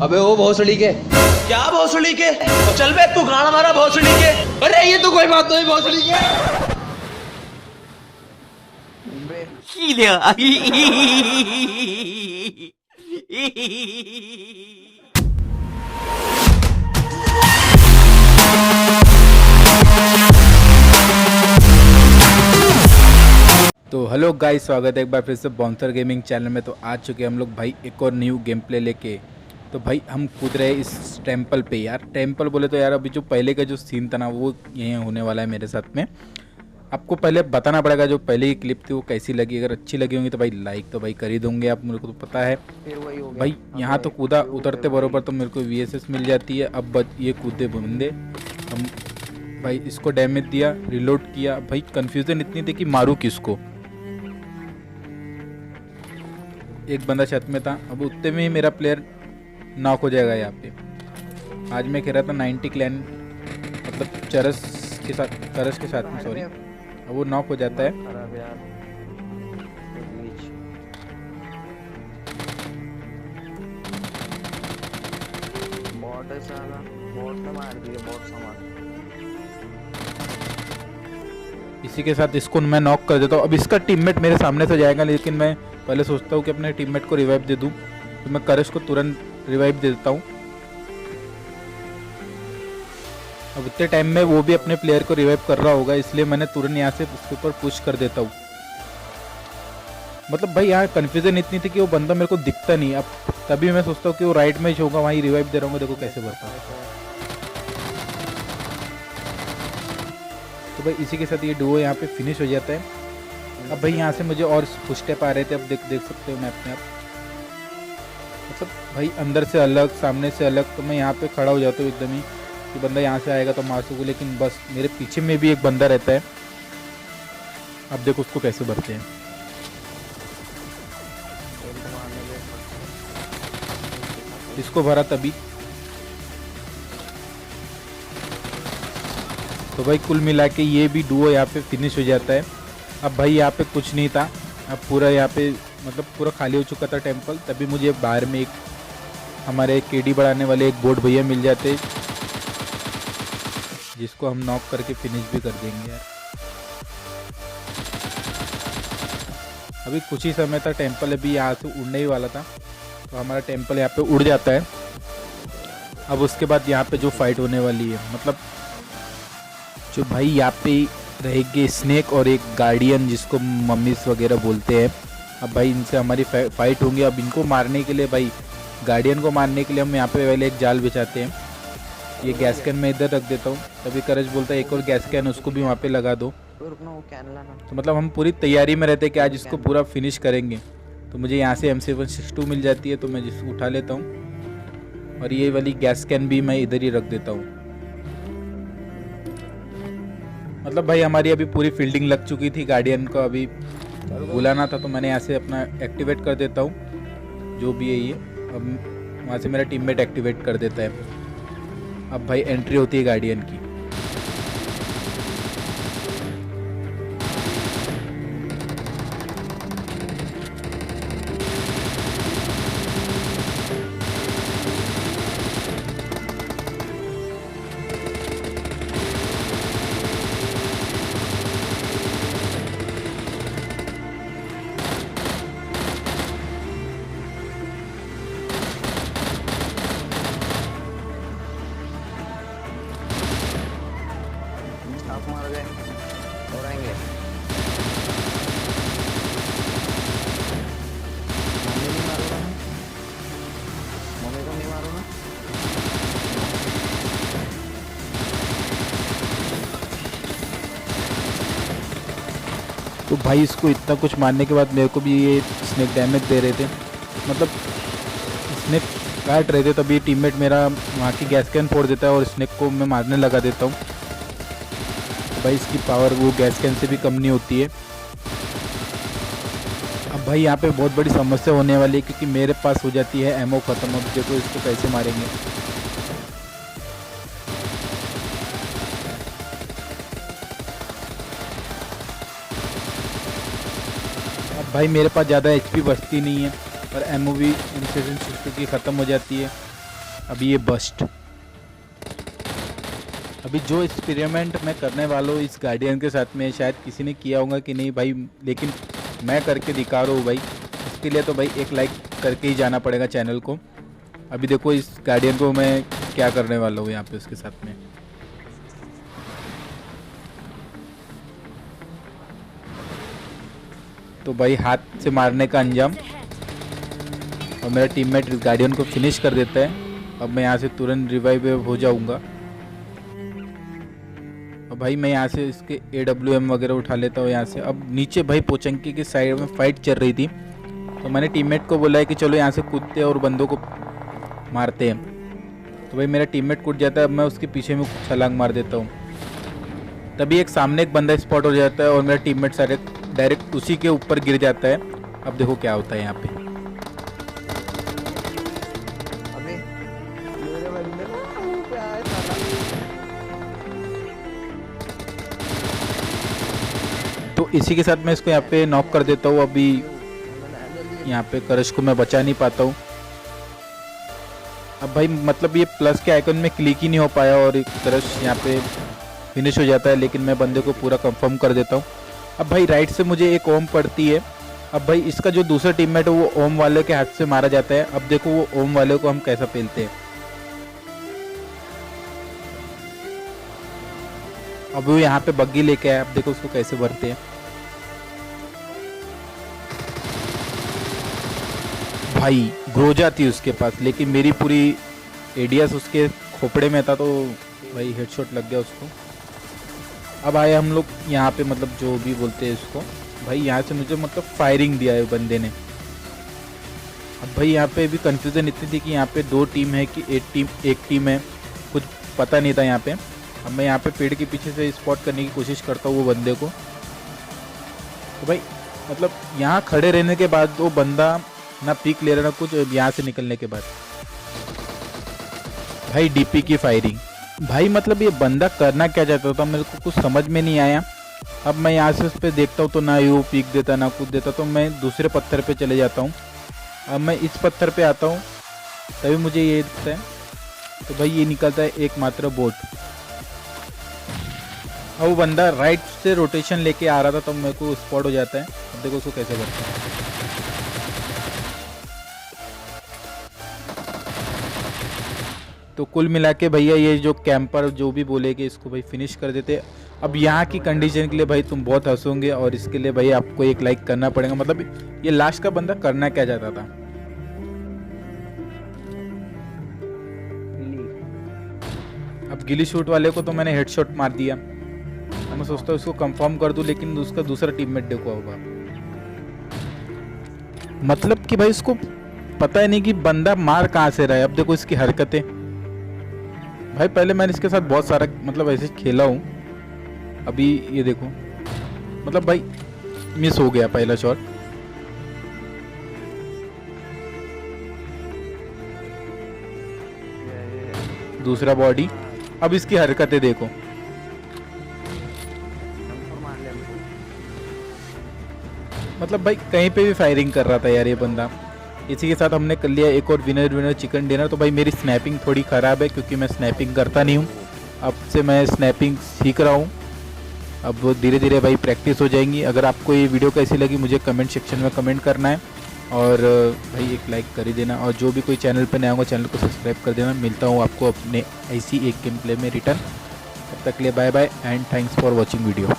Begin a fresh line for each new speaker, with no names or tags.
अबे ओ भोसड़ी के।
क्या भोसड़ी के? चल बे तू गाना मारा भोसड़ी के।
अरे ये तो कोई बात नहीं भोसड़ी के।
तो हेलो गाइस, स्वागत है एक बार फिर से बाउंसर गेमिंग चैनल में। तो आ चुके हम लोग भाई एक और न्यू गेम प्ले लेके। तो भाई हम कूद रहे इस टेंपल पे। यार टेंपल बोले तो यार अभी जो पहले का जो सीन था ना वो यही होने वाला है मेरे साथ में। आपको पहले बताना पड़ेगा जो पहले की क्लिप थी वो कैसी लगी। अगर अच्छी लगी होंगी तो भाई लाइक तो भाई कर ही दोगे आप, मेरे को तो पता है। भाई यहाँ तो कूदा, उतरते बरोबर तो मेरे को VSS मिल जाती है। अब ये कूदे बंदे, हम भाई इसको डैमेज दिया, रिलोड किया। भाई कन्फ्यूज़न इतनी थी कि मारूँ किसको। एक बंदा छत में था, अब उतने में ही मेरा प्लेयर नॉक हो जाएगा यहाँ पे। आज मैं कह रहा था 90 क्लैन मतलब चरस के साथ में सॉरी, अब वो नॉक हो जाता है। इसी के साथ इसको मैं नॉक कर देता हूँ। अब इसका टीममेट मेरे सामने से जाएगा, लेकिन मैं पहले सोचता हूँ कि अपने टीममेट को रिवाइव दे दूँ। तो मैं करश को तुरंत रिवाइव दे देता हूँ। अब उतने टाइम में वो भी अपने प्लेयर को रिवाइव कर रहा होगा, इसलिए मैंने तुरंत यहाँ से उसके ऊपर पुश कर देता हूँ। मतलब भाई यहाँ कन्फ्यूजन इतनी थी कि वो बंदा मेरे को दिखता नहीं। अब तभी मैं सोचता हूँ कि वो राइट में ही होगा, वहीं रिवाइव दे रहा हूँ। देखो कैसे बढ़ता है। तो भाई इसी के साथ ये डुओ यहाँ पे फिनिश हो जाता है। अब भाई यहाँ से मुझे और फुटस्टेप आ रहे थे, अब देख सकते हो मैं अपने आप। मतलब भाई अंदर से अलग, सामने से अलग। तो मैं यहाँ पे खड़ा हो जाता हूँ एकदम ही कि बंदा यहाँ से आएगा तो मार सकूँ, लेकिन बस मेरे पीछे में भी एक बंदा रहता है। अब देखो उसको कैसे भरते हैं। इसको भरा तभी। तो भाई कुल मिला के ये भी डुओ यहाँ पे फिनिश हो जाता है। अब भाई यहाँ पे कुछ नहीं था, अब पूरा यहाँ पे मतलब पूरा खाली हो चुका था टेंपल। तभी मुझे बाहर में एक हमारे KD बढ़ाने वाले एक बोट भैया मिल जाते, जिसको हम नॉक करके फिनिश भी कर देंगे यार। अभी कुछ ही समय था, टेंपल अभी यहाँ से उड़ने ही वाला था। तो हमारा टेंपल यहाँ पे उड़ जाता है। अब उसके बाद यहाँ पे जो फाइट होने वाली है, मतलब जो भाई यहाँ पे रहेंगे स्नेक और एक गार्डियन जिसको मम्मीस वगैरह बोलते हैं। अब भाई इनसे हमारी फाइट होंगी। अब इनको मारने के लिए, भाई गार्डियन को मारने के लिए हम यहाँ पे पहले एक जाल बिछाते हैं। ये गैस कैन मैं इधर रख देता हूँ। तभी करज बोलता है एक और गैस कैन उसको भी वहाँ पे लगा दो। तो मतलब हम पूरी तैयारी में रहते हैं कि आज इसको पूरा फिनिश करेंगे। तो मुझे यहाँ से M762 मिल जाती है, तो मैं जिसको उठा लेता हूँ। और ये वाली गैस कैन भी मैं इधर ही रख देता हूँ। मतलब भाई हमारी अभी पूरी फील्डिंग लग चुकी थी। गार्डियन को अभी बुलाना था, तो मैंने यहाँ से अपना एक्टिवेट कर देता हूँ जो भी है ये। अब वहाँ से मेरा टीममेट एक्टिवेट कर देता है। अब भाई एंट्री होती है गार्डियन की।
आप मार गए और आएंगे। मम्मी नहीं मारो ना, मम्मी को नहीं मारो ना।
तो भाई इसको इतना कुछ मारने के बाद मेरे को भी ये स्नेक डैमेज दे रहे थे। मतलब स्नेक काट रहे थे, तभी टीममेट मेरा वहाँ की गैस कैन फोड़ देता है और स्नेक को मैं मारने लगा देता हूँ। भाई इसकी पावर वो गैस कैन से भी कम नहीं होती है। अब भाई यहाँ पे बहुत बड़ी समस्या होने वाली है, क्योंकि मेरे पास हो जाती है एमओ ख़त्म। अब देखो इसको कैसे मारेंगे। अब भाई मेरे पास ज़्यादा HP बचती नहीं है, और एमओ भी M762 की ख़त्म हो जाती है। अभी ये बस्ट। अभी जो एक्सपेरिमेंट मैं करने वाला हूँ इस गार्डियन के साथ में, शायद किसी ने किया होगा कि नहीं भाई, लेकिन मैं करके दिखा रहा हूँ भाई। इसके लिए तो भाई एक लाइक करके ही जाना पड़ेगा चैनल को। अभी देखो इस गार्डियन को मैं क्या करने वाला हूँ यहाँ पे उसके साथ में। तो भाई हाथ से मारने का अंजाम, और मेरा टीममेट इस गार्डियन को फिनिश कर देता है। अब मैं यहाँ से तुरंत रिवाइव हो जाऊंगा। और भाई मैं यहाँ से इसके AWM वगैरह उठा लेता हूँ यहाँ से। अब नीचे भाई पोचंकी की साइड में फाइट चल रही थी, तो मैंने टीममेट को बोला है कि चलो यहाँ से कूदते और बंदों को मारते हैं। तो भाई मेरा टीममेट कूद जाता है, अब मैं उसके पीछे में छलांग मार देता हूँ। तभी एक सामने एक बंदा स्पॉट हो जाता है और मेरा टीममेट सारे डायरेक्ट उसी के ऊपर गिर जाता है। अब देखो क्या होता है यहाँ पे।
अबे मेरे बंदे को क्या है साला।
तो इसी के साथ मैं इसको यहाँ पे नॉक कर देता हूँ। अभी यहाँ पे करश को मैं बचा नहीं पाता हूँ। अब भाई मतलब ये प्लस के आइकन में क्लिक ही नहीं हो पाया और करश यहाँ पे फिनिश हो जाता है, लेकिन मैं बंदे को पूरा कंफर्म कर देता हूँ। अब भाई राइट से मुझे एक ओम पड़ती है। अब भाई इसका जो दूसरा टीममेट है वो ओम वाले के हाथ से मारा जाता है। अब देखो वो ओम वाले को हम कैसा पेलते हैं। अब वो यहाँ पे बग्गी लेके आया, अब देखो उसको कैसे भरते हैं। भाई ग्रोजा थी उसके पास, लेकिन मेरी पूरी एडियस उसके खोपड़े में था, तो भाई हेडशॉट लग गया उसको। अब आए हम लोग यहाँ पे, मतलब जो भी बोलते हैं इसको। भाई यहाँ से मुझे मतलब फायरिंग दिया है बंदे ने। अब भाई यहाँ पे भी कंफ्यूजन इतनी थी कि यहाँ पे 2 टीम है कि एक टीम है, कुछ पता नहीं था यहाँ पे। अब मैं यहाँ पे पेड़ के पीछे से स्पॉट करने की कोशिश करता हूँ वो बंदे को। तो भाई मतलब यहाँ खड़े रहने के बाद वो बंदा ना पीक ले रहा ना कुछ। यहाँ से निकलने के बाद भाई DP की फायरिंग। भाई मतलब ये बंदा करना क्या चाहता था मेरे को कुछ समझ में नहीं आया। अब मैं यहाँ से उस पर देखता हूँ तो ना यू पीक देता ना कुछ देता, तो मैं दूसरे पत्थर पे चले जाता हूँ। अब मैं इस पत्थर पे आता हूँ, तभी मुझे ये दिखता है। तो भाई ये निकलता है एकमात्र बोट। अब वो बंदा राइट से रोटेशन लेके आ रहा था, तो मेरे को स्पॉट हो जाता है। अब देखो उसको कैसे करता है। तो कुल मिला के भैया ये जो कैंपर जो भी बोलेगे इसको भाई फिनिश कर देते। अब यहाँ की कंडीशन के लिए भाई तुम बहुत हंसोगे, और इसके लिए भाई आपको एक लाइक करना पड़ेगा। मतलब ये लास्ट का बंदा करना क्या चाहता था। अब गिली शूट वाले को तो मैंने हेडशॉट मार दिया। अब मैं सोचता हूँ उसको कंफर्म कर दूं, लेकिन उसका दूसरा टीममेट देखो होगा। मतलब कि भाई उसको पता ही नहीं कि बंदा मार कहाँ से रहा है। अब देखो इसकी हरकतें। भाई पहले मैंने इसके साथ बहुत सारा मतलब ऐसे खेला हूँ। अभी ये देखो, मतलब भाई मिस हो गया पहला शॉट। दूसरा बॉडी। अब इसकी हरकतें देखो। मतलब भाई कहीं पे भी फायरिंग कर रहा था यार ये बंदा। इसी के साथ हमने कर लिया एक और विनर चिकन डिनर। तो भाई मेरी स्नैपिंग थोड़ी ख़राब है क्योंकि मैं स्नैपिंग करता नहीं हूँ। अब से मैं स्नैपिंग सीख रहा हूँ। अब वो धीरे धीरे भाई प्रैक्टिस हो जाएंगी। अगर आपको ये वीडियो कैसी लगी मुझे कमेंट सेक्शन में कमेंट करना है, और भाई एक लाइक कर ही देना। और जो भी कोई चैनल पे नया होगा चैनल को सब्सक्राइब कर देना। मिलता हूँ आपको अपने ऐसी एक गेम प्ले में रिटर्न। तब तक के लिए bye bye and thanks for watching video.